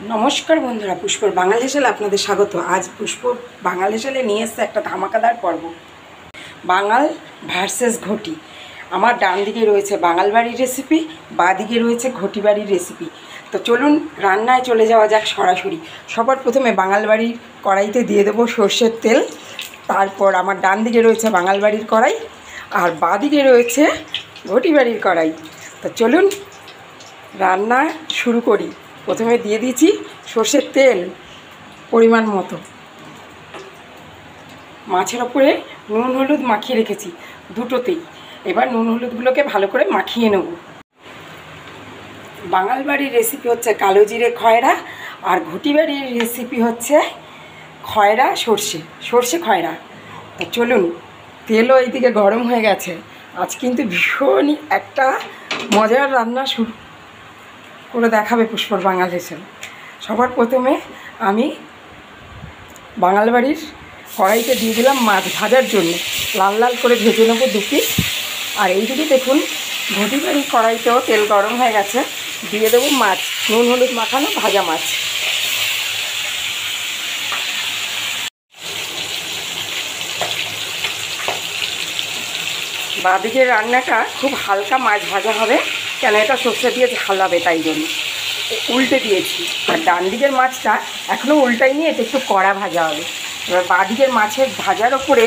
नमस्कार बंधुरा पुष्पर बांगाल हेसेले आपनादेर स्वागत। आज पुष्प बांगाल हेसेले निये एसेছে একটা ধামাকাদার পর্ব, বাঙাল ভার্সেস ঘটি। আমার ডান দিকে রয়েছে বাঙাল বাড়ির রেসিপি, বাঁ দিকে রয়েছে ঘটি বাড়ির রেসিপি। তো চলুন রান্নায় চলে যাওয়া যাক সরাসরি। সবার প্রথমে বাঙাল বাড়ির কড়াইতে দিয়ে দেবো সর্ষের তেল। তারপর আমার ডান দিকে রয়েছে বাঙাল বাড়ির কড়াই আর বাঁ দিকে রয়েছে ঘটি বাড়ির কড়াই। তো চলুন রান্না শুরু করি। প্রথমে দিয়ে দিচ্ছি সর্ষের তেল পরিমাণ মতো। মাছের ওপরে নুন হলুদ মাখিয়ে রেখেছি দুটোতেই। এবার নুন হলুদগুলোকে ভালো করে মাখিয়ে নেব। বাঙাল বাড়ির রেসিপি হচ্ছে কালো জিরে খয়রা, আর ঘটি বাড়ির রেসিপি হচ্ছে খয়রা সর্ষে খয়রা। তো চলুন, তেলও এইদিকে গরম হয়ে গেছে। আজ কিন্তু ভীষণই একটা মজার রান্না শুরু করে দেখাবে পুষ্পর বাঙাল হেসেল। সবার প্রথমে আমি বাঙাল বাড়ির কড়াইতে দিয়ে দিলাম মাছ ভাজার জন্য। লাল লাল করে ভেজে নেবো দু পিস। আর এইদিকে দেখুন ঘটি বাড়ির কড়াইতেও তেল গরম হয়ে গেছে, দিয়ে দেবো মাছ, নুন হলুদ মাখানো ভাজা মাছ। বাঁদিকের রান্নাটা খুব হালকা মাছ ভাজা হবে, কেন এটা সর্ষে দিয়ে ঝাল হবে তাই জন্য উল্টে দিয়েছি। আর ডান দিকের মাছটা এখনও উল্টাই নিয়ে এটা একটু কড়া ভাজা হবে। এবার বাঁদিকের মাছের ভাজার ওপরে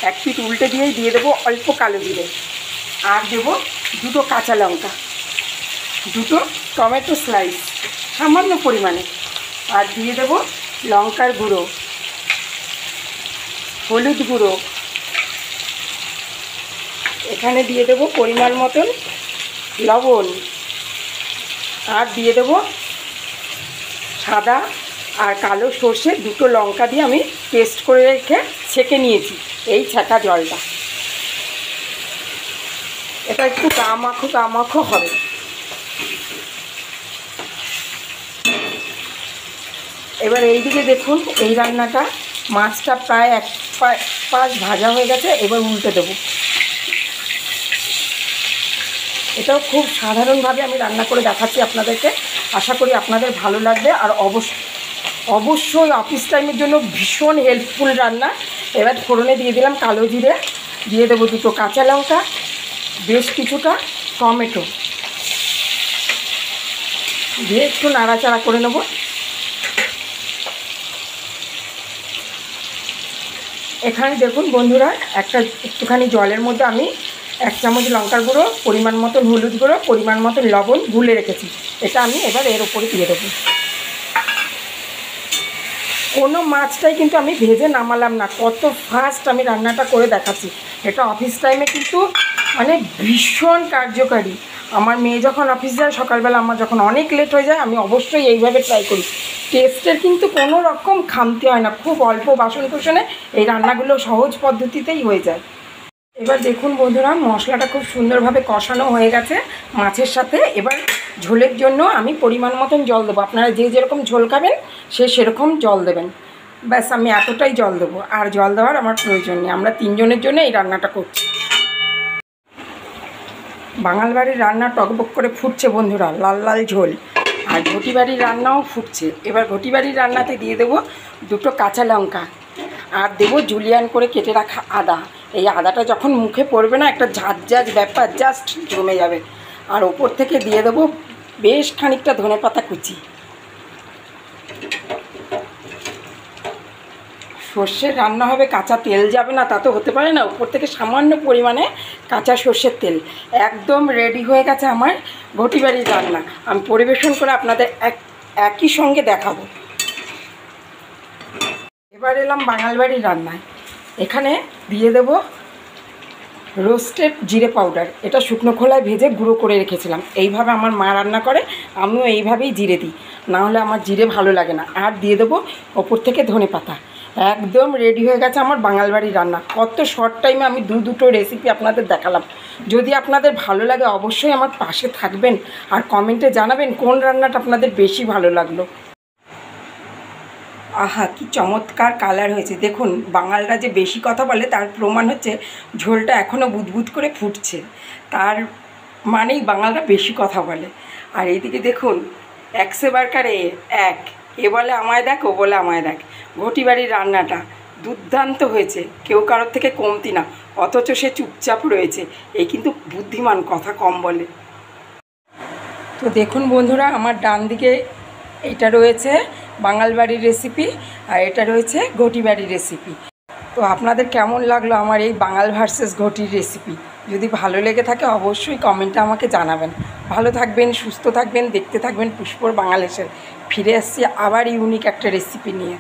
এক পিঠ উল্টে দিয়েই দিয়ে দেবো অল্প কালো জিরে, আর দেবো দুটো কাঁচা লঙ্কা, দুটো টমেটো স্লাইস সামান্য পরিমাণে, আর দিয়ে দেবো লঙ্কার গুঁড়ো, হলুদ গুঁড়ো, এখানে দিয়ে দেবো পরিমাণ মতন লবণ, আর দিয়ে দেবো সাদা আর কালো সর্ষে দুটো লঙ্কা দিয়ে আমি পেস্ট করে রেখে ছেঁকে নিয়েছি এই ছাঁকা জলটা। এটা একটু গামাখো হবে। এবার এইদিকে দেখুন এই রান্নাটা মাছটা প্রায় এক পাশ ভাজা হয়ে গেছে। এবার উল্টে দেবো। এটাও খুব সাধারণভাবে আমি রান্না করে দেখাচ্ছি আপনাদেরকে, আশা করি আপনাদের ভালো লাগবে। আর অবশ্যই অফিস টাইমের জন্য ভীষণ হেল্পফুল রান্না। এবার ফোড়নে দিয়ে দিলাম কালো জিরে, দিয়ে দেবো দুটো কাঁচা লঙ্কা, বেশ কিছুটা টমেটো দিয়ে একটু নাড়াচাড়া করে নেব। এখানে দেখুন বন্ধুরা একটুখানি জলের মধ্যে আমি 1 চামচ লঙ্কার গুঁড়ো, পরিমাণ মতন হলুদ গুঁড়ো, পরিমাণ মতন লবণ গুলে রেখেছি। এটা আমি এবার এর ওপরে দিয়ে দেবো। কোনো মাছটাই কিন্তু আমি ভেজে নামালাম না, কত ফাস্ট আমি রান্নাটা করে দেখাচ্ছি। এটা অফিস টাইমে কিন্তু মানে ভীষণ কার্যকারী। আমার মেয়ে যখন অফিস যায় সকালবেলা, আমার যখন অনেক লেট হয়ে যায়, আমি অবশ্যই এইভাবে ট্রাই করি। টেস্টের কিন্তু কোনো রকম খামতি হয় না, খুব অল্প বাসন কোসনে এই রান্নাগুলো সহজ পদ্ধতিতেই হয়ে যায়। এবার দেখুন বন্ধুরা মশলাটা খুব সুন্দরভাবে কষানো হয়ে গেছে মাছের সাথে। এবার ঝোলের জন্য আমি পরিমাণ মতন জল দেবো। আপনারা যে যেরকম ঝোল খাবেন সেরকম জল দেবেন। ব্যাস আমি এতটাই জল দেবো, আর জল দেওয়ার আমার প্রয়োজন নেই। আমরা 3 জনের জন্য এই রান্নাটা করছি। বাঙাল বাড়ির রান্না টকবক করে ফুটছে বন্ধুরা, লাল লাল ঝোল। আর ঘটি বাড়ির রান্নাও ফুটছে। এবার ঘটি বাড়ির রান্নাতে দিয়ে দেবো দুটো কাঁচা লঙ্কা, আর দেবো জুলিয়ান করে কেটে রাখা আদা। এই আদাটা যখন মুখে পড়বে না, একটা ঝাঁঝ ব্যাপার জাস্ট জমে যাবে। আর ওপর থেকে দিয়ে দেবো বেশ খানিকটা ধনেপাতা কুচি। সর্ষের রান্না হবে, কাঁচা তেল যাবে না তা তো হতে পারে না। উপর থেকে সামান্য পরিমাণে কাঁচা সর্ষের তেল। একদম রেডি হয়ে গেছে আমার ঘটি বাড়ির রান্না। আমি পরিবেশন করে আপনাদের একই সঙ্গে দেখাবো। এবার এলাম বাঙাল বাড়ির রান্নায়। এখানে দিয়ে দেব রোস্টেড জিরে পাউডার। এটা শুকনো খোলায় ভেজে গুঁড়ো করে রেখেছিলাম। এইভাবে আমার মা রান্না করে, আমিও এইভাবেই জিরে দিই, না হলে আমার জিরে ভালো লাগে না। আর দিয়ে দেবো ওপর থেকে ধনেপাতা। একদম রেডি হয়ে গেছে আমার বাঙাল বাড়ির রান্না। কত শর্ট টাইমে আমি দুটো রেসিপি আপনাদের দেখালাম। যদি আপনাদের ভালো লাগে অবশ্যই আমার পাশে থাকবেন, আর কমেন্টে জানাবেন কোন রান্নাটা আপনাদের বেশি ভালো লাগলো। আহা কি চমৎকার কালার হয়েছে দেখুন। বাঙালরা যে বেশি কথা বলে তার প্রমাণ হচ্ছে ঝোলটা এখনও বুদবুদ করে ফুটছে, তার মানেই বাঙালরা বেশি কথা বলে। আর এইদিকে দেখুন একশে বারকারে এক, এ বলে আমায় দেখ, ও বলে আমায় দেখ। ঘটি বাড়ির রান্নাটা দুর্দান্ত হয়েছে, কেউ কারোর থেকে কমতি না, অথচ সে চুপচাপ রয়েছে। এই কিন্তু বুদ্ধিমান, কথা কম বলে। তো দেখুন বন্ধুরা, আমার ডান দিকে এটা রয়েছে বাঙাল বাড়ির রেসিপি, আর এটা রয়েছে ঘটি বাড়ির রেসিপি। তো আপনাদের কেমন লাগলো আমার এই বাঙাল ভার্সেস ঘটির রেসিপি? যদি ভালো লেগে থাকে অবশ্যই কমেন্টে আমাকে জানাবেন। ভালো থাকবেন, সুস্থ থাকবেন, দেখতে থাকবেন পুষ্পর বাংলাদেশের। ফিরে আসছি আবার ইউনিক একটা রেসিপি নিয়ে।